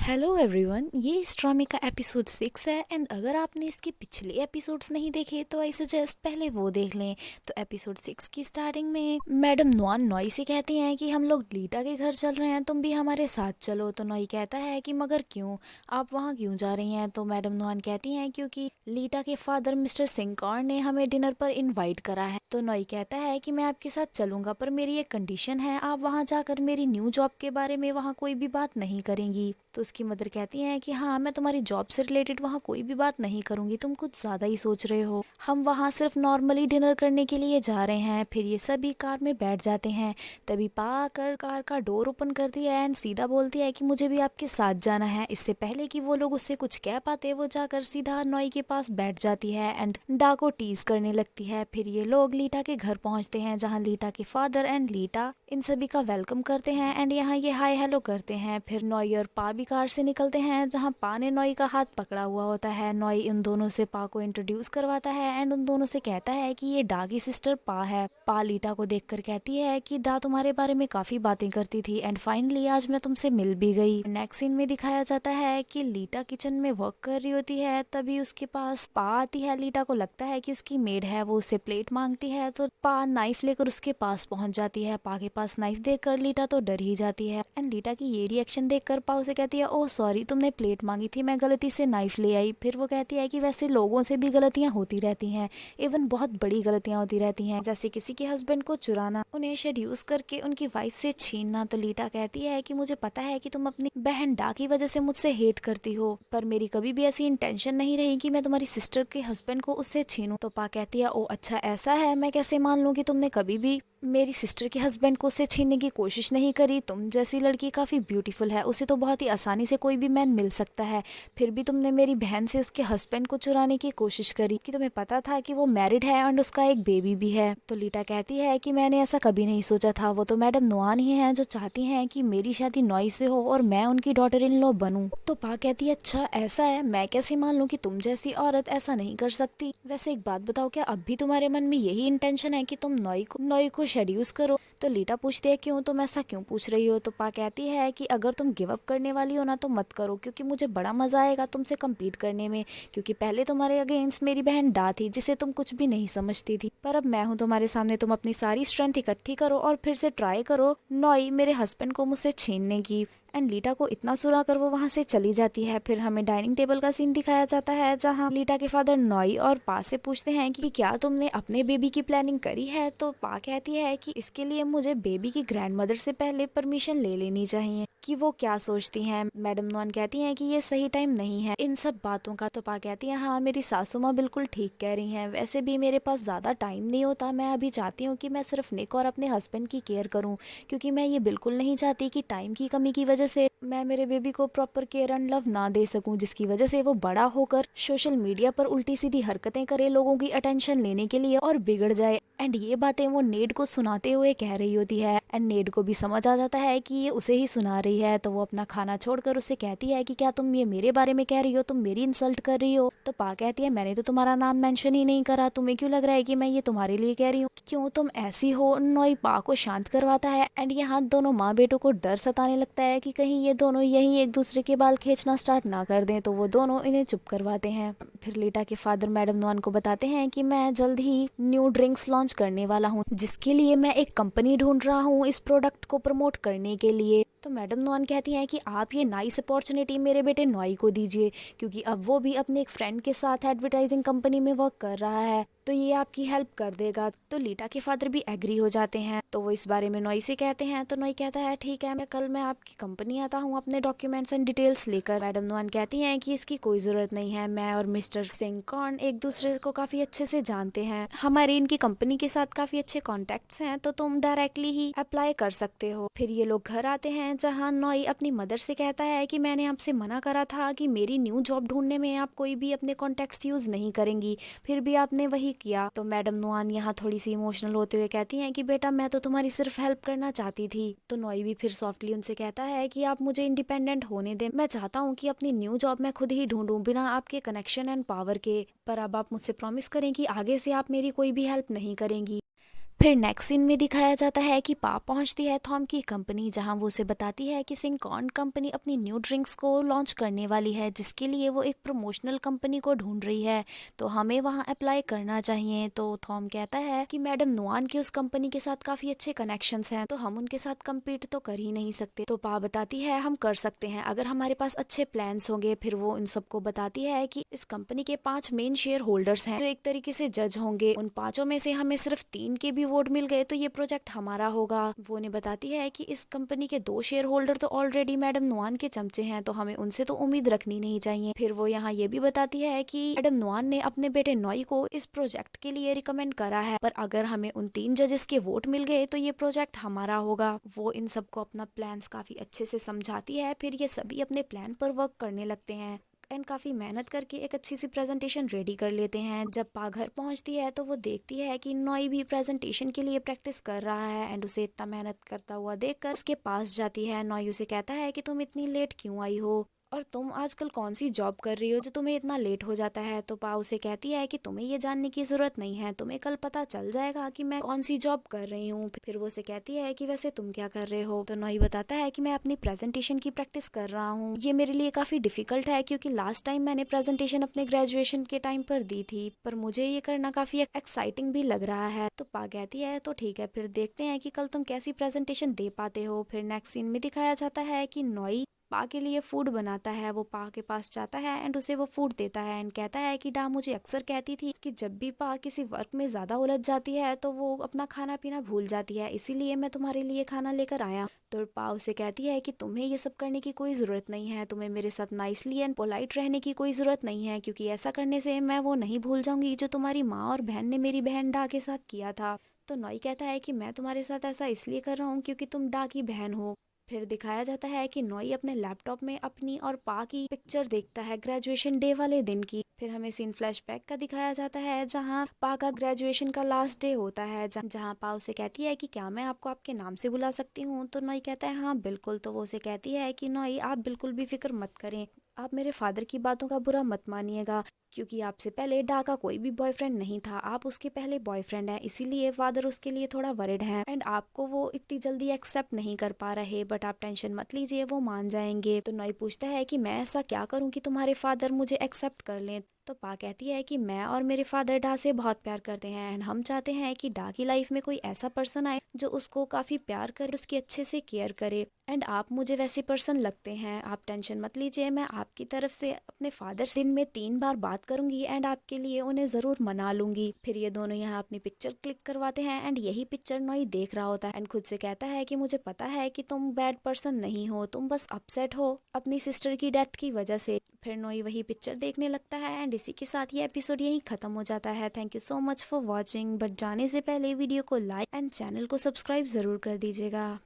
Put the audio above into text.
Hello everyone, ये इस ड्रामे का एपिसोड 6 है एंड अगर आपने इसके पिछले एपिसोड्स नहीं देखे तो आई सजेस्ट पहले वो देख लें। तो एपिसोड 6 की स्टार्टिंग में मैडम नॉन नॉई से कहती हैं कि हम लोग लीटा के घर चल रहे हैं, तुम भी हमारे साथ चलो। तो नॉई कहता है कि मगर क्यों, आप वहाँ क्यों जा रही हैं? तो मैडम नॉन कहती हैं क्योंकि लीटा के फादर मिस्टर सिंह कौर ने हमें डिनर पर इन्वाइट करा है। तो नॉई कहता है कि मैं आपके साथ चलूंगा पर मेरी एक कंडीशन है, आप वहाँ जाकर मेरी न्यू जॉब के बारे में वहाँ कोई भी बात नहीं करेंगी। तो उसकी मदर कहती हैं कि हाँ, मैं तुम्हारी जॉब से रिलेटेड वहाँ कोई भी बात नहीं करूँगी, तुम कुछ ज़्यादा ही सोच रहे हो, हम वहाँ सिर्फ नॉर्मली डिनर करने के लिए जा रहे हैं। फिर ये सभी कार में बैठ जाते हैं। तभी पा आकर कार का डोर ओपन करती है एंड सीधा बोलती है कि मुझे भी आपके साथ जाना है। इससे पहले कि वो लोग उससे कुछ कह पाते, वो जाकर सीधा नॉई के पास बैठ जाती है एंड डा को टीज करने लगती है। फिर ये लोग लीटा के घर पहुँचते हैं जहाँ लीटा के फादर एंड लीटा इन सभी का वेलकम करते हैं एंड यहाँ ये हाय हेलो करते हैं। फिर नॉई और पा भी कार से निकलते हैं जहाँ पा ने नॉई का हाथ पकड़ा हुआ होता है। नॉई उन दोनों से पा को इंट्रोड्यूस करवाता है एंड उन दोनों से कहता है कि ये डा की सिस्टर पा है। पा लीटा को देखकर कहती है कि डा तुम्हारे बारे में काफी बातें करती थी एंड फाइनली आज मैं तुमसे मिल भी गई। नेक्स्ट सीन में दिखाया जाता है कि लीटा किचन में वर्क कर रही होती है, तभी उसके पास पा आती है। लीटा को लगता है कि उसकी मेड है, वो उससे प्लेट मांगती है तो पा नाइफ लेकर उसके पास पहुंच जाती है। पा के पास नाइफ देखकर लीटा तो डर ही जाती है एंड लीटा की ये रिएक्शन देखकर पा उसे कहती है, ओह सॉरी, तुमने प्लेट मांगी थी, मैं गलती से नाइफ ले आई। फिर वो कहती है कि वैसे लोगों से भी गलतियां होती रहती हैं, इवन बहुत बड़ी गलतियां होती रहती हैं, जैसे किसी के हस्बैंड को चुराना, उन्हें शेड्यूस करके उनकी वाइफ से छीनना। तो लीटा कहती है कि मुझे पता है कि तुम अपनी बहन डा की वजह से मुझसे हेट करती हो, पर मेरी कभी भी ऐसी इंटेंशन नहीं रही कि मैं तुम्हारी सिस्टर के हस्बैंड को उससे छीनूं। तो पा कहती है, ओ अच्छा ऐसा है, मैं कैसे मान लूं कि तुमने कभी भी मेरी सिस्टर के हस्बैंड को उससे छीनने की कोशिश नहीं करी। तुम जैसी लड़की काफ़ी ब्यूटीफुल है, उसे तो बहुत ही आसानी से कोई भी मैन मिल सकता है, फिर भी तुमने मेरी बहन से उसके हस्बैंड को चुराने की कोशिश करी कि तुम्हें पता था कि वो मैरिड है एंड उसका एक बेबी भी है। तो लीटा कहती है कि मैंने ऐसा कभी नहीं सोचा था, वो तो मैडम नुआन ही है जो चाहती हैं कि मेरी शादी नॉई से हो और मैं उनकी डॉटर इन लॉ बनूं। तो पा कहती है, अच्छा ऐसा है, मैं कैसे मान लूं कि तुम जैसी औरत ऐसा नहीं कर सकती। वैसे एक बात बताओ, क्या अब भी तुम्हारे मन में यही इंटेंशन है कि तुम नॉई को शेड्यूस करो? तो लीटा पूछती है, क्यों, तुम ऐसा क्यों पूछ रही हो? तो पा कहती है कि अगर तुम गिव अप करने वाली हो ना तो मत करो, क्योंकि मुझे बड़ा मजा आएगा तुमसे कम्पीट करने में, क्योंकि पहले तुम्हारे अगेंस्ट मेरी बहन डा थी जिसे तुम कुछ भी नहीं समझती थी, पर अब मैं हूँ तुम्हारे सामने, तुम अपनी सारी स्ट्रेंथ इकट्ठी करो और फिर से ट्राई करो नॉई मेरे हस्बैंड को मुझसे छीनने की। एंड लीटा को इतना सुना कर वो वहाँ से चली जाती है। फिर हमें डाइनिंग टेबल का सीन दिखाया जाता है जहाँ लीटा के फादर नॉई और पा से पूछते हैं कि क्या तुमने अपने बेबी की प्लानिंग करी है? तो पा कहती है कि इसके लिए मुझे बेबी की ग्रैंडमदर से पहले परमिशन ले लेनी चाहिए कि वो क्या सोचती हैं। मैडम नॉन कहती हैं कि ये सही टाइम नहीं है इन सब बातों का। तो पा कहती है, हाँ मेरी सासू माँ बिल्कुल ठीक कह रही हैं, वैसे भी मेरे पास ज़्यादा टाइम नहीं होता, मैं अभी चाहती हूँ कि मैं सिर्फ निक और अपने हस्बैंड की केयर करूँ, क्योंकि मैं ये बिल्कुल नहीं चाहती कि टाइम की कमी की वजह से मैं मेरे बेबी को प्रॉपर केयर एंड लव ना दे सकूं, जिसकी वजह से वो बड़ा होकर सोशल मीडिया पर उल्टी सीधी हरकतें करे लोगों की अटेंशन लेने के लिए और बिगड़ जाए। एंड ये बातें वो नेड को सुनाते हुए कह रही होती है एंड नेड को भी समझ आ जाता है कि ये उसे ही सुना रही है। तो वो अपना खाना छोड़कर उसे कहती है कि क्या तुम ये मेरे बारे में कह रही हो, तुम मेरी इंसल्ट कर रही हो? तो पा कहती है, मैंने तो तुम्हारा नाम मेंशन ही नहीं करा, तुम्हें क्यों लग रहा है कि मैं ये तुम्हारे लिए कह रही हूँ? क्यों तुम ऐसी हो? नॉई पा को शांत करवाता है एंड यहाँ दोनों माँ बेटों को डर सताने लगता है कि कहीं ये दोनों यही एक दूसरे के बाल खींचना स्टार्ट ना कर दें। तो वो दोनों इन्हें चुप करवाते हैं। फिर लीटा के फादर मैडम नॉन को बताते हैं कि मैं जल्द ही न्यू ड्रिंक्स लॉन्च करने वाला हूँ, जिसके लिए मैं एक कंपनी ढूंढ रहा हूँ इस प्रोडक्ट को प्रमोट करने के लिए। तो मैडम नॉन कहती हैं कि आप ये नाइस अपॉर्चुनिटी मेरे बेटे नॉई को दीजिए, क्योंकि अब वो भी अपने एक फ्रेंड के साथ एडवर्टाइजिंग कंपनी में वर्क कर रहा है, तो ये आपकी हेल्प कर देगा। तो लीटा के फादर भी एग्री हो जाते हैं। तो वो इस बारे में नॉई से कहते हैं। तो नॉई कहता है, ठीक है, मैं आपकी कंपनी आता हूँ अपने डॉक्यूमेंट्स एंड डिटेल्स लेकर। मैडम नॉन कहती हैं कि इसकी कोई जरूरत नहीं है, मैं और मिस्टर सिंह कौन एक दूसरे को काफी अच्छे से जानते हैं, हमारी इनकी कंपनी के साथ काफी अच्छे कॉन्टेक्ट्स हैं, तो तुम डायरेक्टली ही अप्लाई कर सकते हो। फिर ये लोग घर आते हैं जहाँ नॉई अपनी मदर से कहता है कि मैंने आपसे मना करा था कि मेरी न्यू जॉब ढूंढने में आप कोई भी अपने कॉन्टेक्ट्स यूज नहीं करेंगी, फिर भी आपने वही किया। तो मैडम नुआन यहाँ थोड़ी सी इमोशनल होते हुए कहती हैं कि बेटा मैं तो तुम्हारी सिर्फ हेल्प करना चाहती थी। तो नॉई भी फिर सॉफ्टली उनसे कहता है कि आप मुझे इंडिपेंडेंट होने दें, मैं चाहता हूँ कि अपनी न्यू जॉब मैं खुद ही ढूंढूं बिना आपके कनेक्शन एंड पावर के, पर अब आप मुझसे प्रॉमिस करें कि आगे से आप मेरी कोई भी हेल्प नहीं करेंगी। फिर नेक्स्ट सीन में दिखाया जाता है कि पा पहुंचती है थॉम की कंपनी, जहां वो उसे बताती है कि सिंकॉन कंपनी अपनी न्यू ड्रिंक्स को लॉन्च करने वाली है, जिसके लिए वो एक प्रमोशनल कंपनी को ढूंढ रही है, तो हमें वहां अप्लाई करना चाहिए। तो थॉम कहता है कि मैडम नुआन के उस कंपनी के साथ काफी अच्छे कनेक्शंस हैं, तो हम उनके साथ कम्पीट तो कर ही नहीं सकते। तो पा बताती है हम कर सकते हैं अगर हमारे पास अच्छे प्लान्स होंगे। फिर वो इन सबको बताती है कि इस कंपनी के 5 मेन शेयर होल्डर्स हैं जो एक तरीके से जज होंगे, उन 5 में से हमें सिर्फ 3 के भी वोट मिल गए तो ये प्रोजेक्ट हमारा होगा। वो ने बताती है कि इस कंपनी के 2 शेयर होल्डर तो ऑलरेडी मैडम नुआन के चमचे हैं, तो हमें उनसे तो उम्मीद रखनी नहीं चाहिए। फिर वो यहाँ ये भी बताती है कि मैडम नुआन ने अपने बेटे नॉई को इस प्रोजेक्ट के लिए रिकमेंड करा है, पर अगर हमें उन 3 जजेस के वोट मिल गए तो ये प्रोजेक्ट हमारा होगा। वो इन सबको अपना प्लान्स काफी अच्छे से समझाती है। फिर ये सभी अपने प्लान पर वर्क करने लगते हैं एंड काफ़ी मेहनत करके एक अच्छी सी प्रेजेंटेशन रेडी कर लेते हैं। जब पा घर पहुंचती है तो वो देखती है कि नॉई भी प्रेजेंटेशन के लिए प्रैक्टिस कर रहा है एंड उसे इतना मेहनत करता हुआ देखकर उसके पास जाती है। नॉई उसे कहता है कि तुम इतनी लेट क्यों आई हो और तुम आजकल कौन सी जॉब कर रही हो जो तुम्हें इतना लेट हो जाता है। तो पा उसे कहती है कि तुम्हें ये जानने की जरूरत नहीं है, तुम्हें कल पता चल जाएगा कि मैं कौन सी जॉब कर रही हूँ। फिर वो उसे कहती है कि वैसे तुम क्या कर रहे हो। तो नॉई बताता है कि मैं अपनी प्रेजेंटेशन की प्रैक्टिस कर रहा हूँ, ये मेरे लिए काफी डिफिकल्ट है क्योंकि लास्ट टाइम मैंने प्रेजेंटेशन अपने ग्रेजुएशन के टाइम पर दी थी, पर मुझे ये करना काफी एक्साइटिंग भी लग रहा है। तो पा कहती है तो ठीक है, फिर देखते हैं कि कल तुम कैसी प्रेजेंटेशन दे पाते हो। फिर नेक्स्ट सीन में दिखाया जाता है कि नॉई पा के लिए फूड बनाता है। वो पा के पास जाता है एंड उसे वो फूड देता है एंड कहता है कि डा मुझे अक्सर कहती थी कि जब भी पा किसी वर्क में ज्यादा उलझ जाती है तो वो अपना खाना पीना भूल जाती है, इसीलिए मैं तुम्हारे लिए खाना लेकर आया। तो पा उसे कहती है कि तुम्हें ये सब करने की कोई जरूरत नहीं है, तुम्हें मेरे साथ नाइसली एंड पोलाइट रहने की कोई जरूरत नहीं है, क्योंकि ऐसा करने से मैं वो नहीं भूल जाऊंगी जो तुम्हारी माँ और बहन ने मेरी बहन डा के साथ किया था। तो नॉई कहता है कि मैं तुम्हारे साथ ऐसा इसलिए कर रहा हूँ क्योंकि तुम डा की बहन हो। फिर दिखाया जाता है कि नॉई अपने लैपटॉप में अपनी और पा की पिक्चर देखता है ग्रेजुएशन डे वाले दिन की। फिर हमें सीन फ्लैशबैक का दिखाया जाता है जहां पा का ग्रेजुएशन का लास्ट डे होता है, जहां पा उसे कहती है कि क्या मैं आपको आपके नाम से बुला सकती हूँ। तो नॉई कहता है हाँ बिल्कुल। तो वो उसे कहती है कि नॉई आप बिल्कुल भी फिक्र मत करें, आप मेरे फादर की बातों का बुरा मत मानिएगा, क्योंकि आपसे पहले डा का कोई भी बॉयफ्रेंड नहीं था, आप उसके पहले बॉयफ्रेंड हैं, इसीलिए फादर उसके लिए थोड़ा वरिड है एंड आपको वो इतनी जल्दी एक्सेप्ट नहीं कर पा रहे, बट आप टेंशन मत लीजिए, वो मान जाएंगे। तो नॉई पूछता है कि मैं ऐसा क्या करूं कि तुम्हारे फादर मुझे एक्सेप्ट कर लें। तो पा कहती है कि मैं और मेरे फादर डा से बहुत प्यार करते हैं एंड हम चाहते हैं कि डा की लाइफ में कोई ऐसा पर्सन आए जो उसको काफी प्यार करे, उसकी अच्छे से केयर करे एंड आप मुझे वैसे पर्सन लगते हैं, आप टेंशन मत लीजिए, मैं आपकी तरफ से अपने फादर से दिन में 3 बार बात करूंगी एंड आपके लिए उन्हें जरूर मना लूंगी। फिर ये दोनों यहाँ अपनी पिक्चर क्लिक करवाते हैं एंड यही पिक्चर नॉई देख रहा होता है एंड खुद से कहता है कि मुझे पता है कि तुम बैड पर्सन नहीं हो, तुम बस अपसेट हो अपनी सिस्टर की डेथ की वजह से। फिर नॉई वही पिक्चर देखने लगता है एंड इसी के साथ ये एपिसोड यहीं खत्म हो जाता है। Thank you so much for watching, but जाने से पहले वीडियो को लाइक एंड चैनल को सब्सक्राइब जरूर कर दीजिएगा।